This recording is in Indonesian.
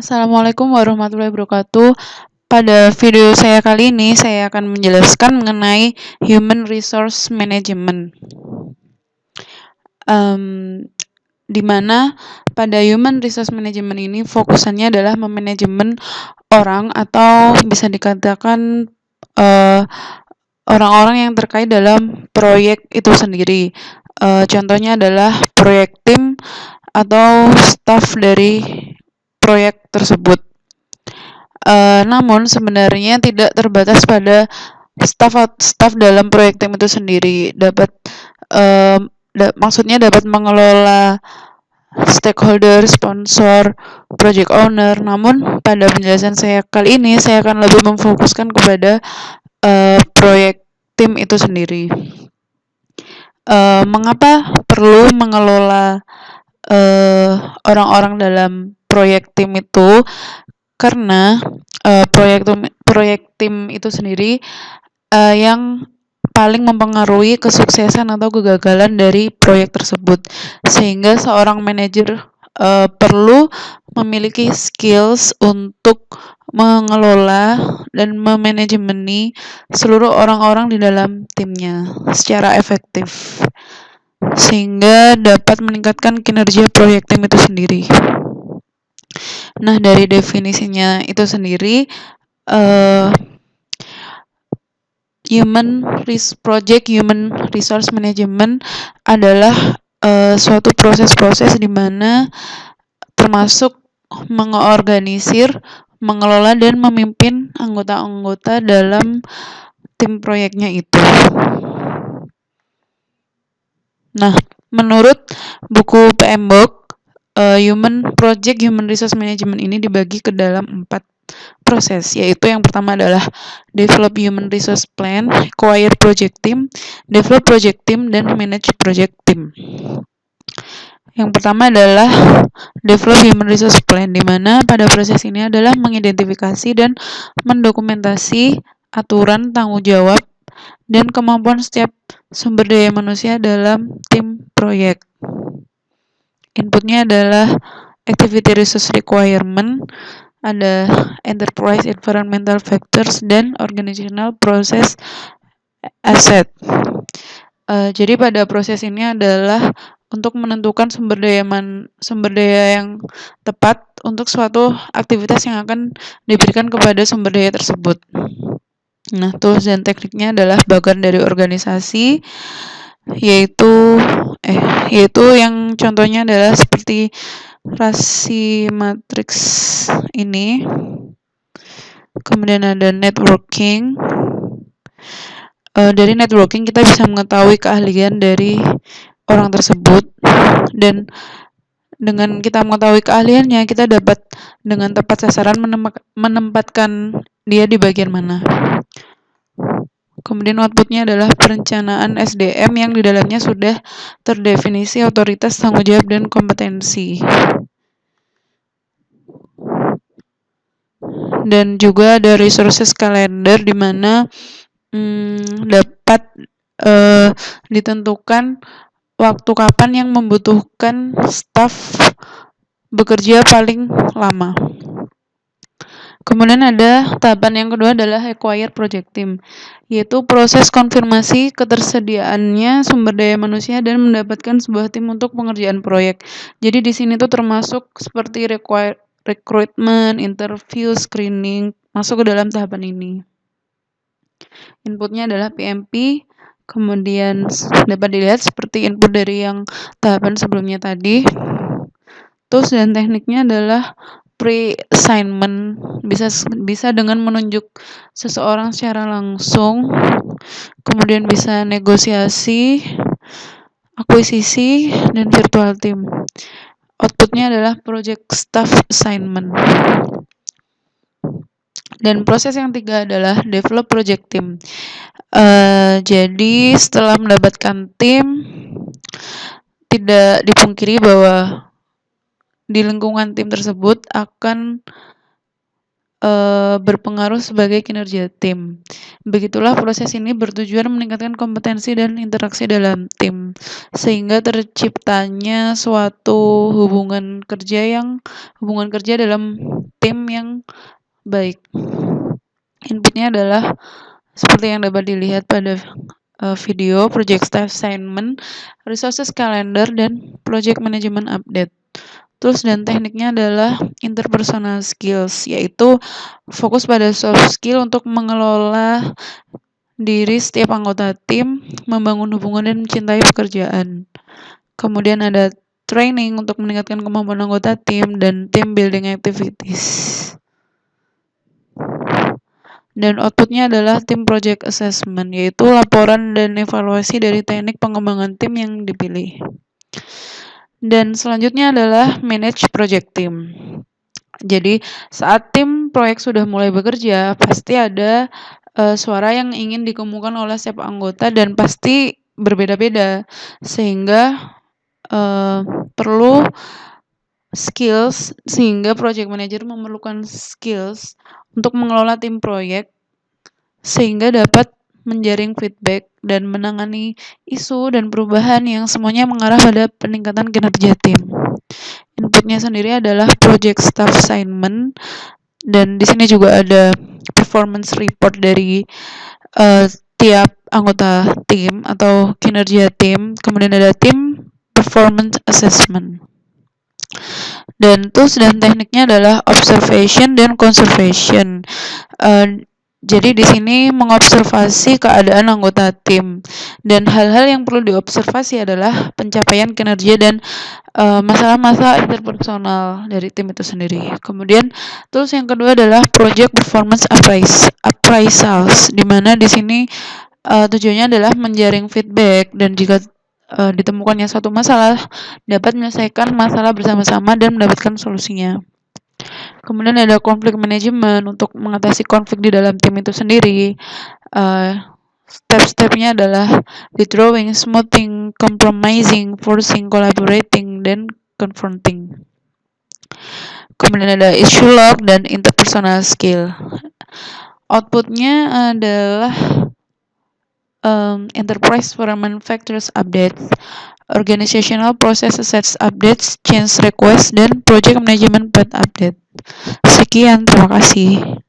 Assalamualaikum warahmatullahi wabarakatuh. Pada video saya kali ini, saya akan menjelaskan mengenai Human Resource Management. Di mana pada Human Resource Management ini fokusannya adalah memanajemen orang atau bisa dikatakan orang-orang yang terkait dalam proyek itu sendiri. Contohnya adalah proyek tim atau staf dari proyek tersebut. Namun sebenarnya tidak terbatas pada staf dalam proyek tim itu sendiri. Maksudnya dapat mengelola stakeholder, sponsor, project owner. Namun pada penjelasan saya kali ini saya akan lebih memfokuskan kepada proyek tim itu sendiri. Mengapa perlu mengelola orang-orang dalam proyek tim itu? Karena proyek tim itu sendiri yang paling mempengaruhi kesuksesan atau kegagalan dari proyek tersebut, sehingga seorang manajer perlu memiliki skills untuk mengelola dan memanajemeni seluruh orang-orang di dalam timnya secara efektif, sehingga dapat meningkatkan kinerja proyek tim itu sendiri. Nah, dari definisinya itu sendiri, Human Resource Management adalah suatu proses-proses di mana termasuk mengorganisir, mengelola dan memimpin anggota-anggota dalam tim proyeknya itu. Nah, menurut buku PMBOK, Human Resource Management ini dibagi ke dalam 4 proses, yaitu yang pertama adalah develop human resource plan, acquire project team, develop project team, dan manage project team. Yang pertama adalah develop human resource plan, di mana pada proses ini adalah mengidentifikasi dan mendokumentasi aturan, tanggung jawab, dan kemampuan setiap sumber daya manusia dalam tim proyek. Inputnya adalah activity resource requirement, ada enterprise environmental factors, dan organizational process asset. Jadi pada proses ini adalah untuk menentukan sumber daya yang tepat untuk suatu aktivitas yang akan diberikan kepada sumber daya tersebut. Nah, tools dan tekniknya adalah bagian dari organisasi, yaitu yang contohnya adalah seperti rasi matrix ini. Kemudian ada networking. Dari networking kita bisa mengetahui keahlian dari orang tersebut, dan dengan kita mengetahui keahliannya, kita dapat dengan tepat sasaran menempatkan dia di bagian mana. Kemudian outputnya adalah perencanaan SDM yang di dalamnya sudah terdefinisi otoritas, tanggung jawab, dan kompetensi. Dan juga ada resources calendar, di mana dapat ditentukan waktu kapan yang membutuhkan staf bekerja paling lama. Kemudian ada tahapan yang kedua adalah acquire project team, yaitu proses konfirmasi ketersediaannya sumber daya manusia dan mendapatkan sebuah tim untuk pengerjaan proyek. Jadi di sini tuh termasuk seperti recruitment, interview, screening, masuk ke dalam tahapan ini. Inputnya adalah PMP, kemudian dapat dilihat seperti input dari yang tahapan sebelumnya tadi. Tools dan tekniknya adalah pre-assignment, bisa dengan menunjuk seseorang secara langsung, kemudian bisa negosiasi, akuisisi, dan virtual team. Outputnya adalah project staff assignment. Dan proses yang tiga adalah develop project team. Jadi setelah mendapatkan tim, tidak dipungkiri bahwa di lingkungan tim tersebut akan berpengaruh sebagai kinerja tim. Begitulah proses ini bertujuan meningkatkan kompetensi dan interaksi dalam tim, sehingga terciptanya suatu hubungan kerja dalam tim yang baik. Inputnya adalah seperti yang dapat dilihat pada video, project staff assignment, resources calendar, dan project management update. Tools dan tekniknya adalah interpersonal skills, yaitu fokus pada soft skill untuk mengelola diri setiap anggota tim, membangun hubungan dan mencintai pekerjaan. Kemudian ada training untuk meningkatkan kemampuan anggota tim dan team building activities. Dan outputnya adalah tim project assessment, yaitu laporan dan evaluasi dari teknik pengembangan tim yang dipilih. Dan selanjutnya adalah manage project team. Jadi saat tim proyek sudah mulai bekerja, pasti ada suara yang ingin dikemukakan oleh setiap anggota dan pasti berbeda-beda, sehingga perlu skills, sehingga project manager memerlukan skills untuk mengelola tim proyek sehingga dapat menjaring feedback dan menangani isu dan perubahan yang semuanya mengarah pada peningkatan kinerja tim. Inputnya sendiri adalah project staff assignment, dan di sini juga ada performance report dari tiap anggota tim atau kinerja tim. Kemudian ada tim performance assessment. Dan tools dan tekniknya adalah observation dan conservation. Jadi di sini mengobservasi keadaan anggota tim, dan hal-hal yang perlu diobservasi adalah pencapaian kinerja dan masalah-masalah interpersonal dari tim itu sendiri. Kemudian tools yang kedua adalah project performance appraisals, di mana di sini tujuannya adalah menjaring feedback dan jika ditemukannya suatu masalah dapat menyelesaikan masalah bersama-sama dan mendapatkan solusinya. Kemudian ada konflik manajemen untuk mengatasi konflik di dalam tim itu sendiri. Step-stepnya adalah withdrawing, smoothing, compromising, forcing, collaborating, dan confronting. Kemudian ada issue log dan interpersonal skill. Outputnya adalah enterprise performance factors updates, organizational process assets updates, change request, dan project management path update. Sekian, terima kasih.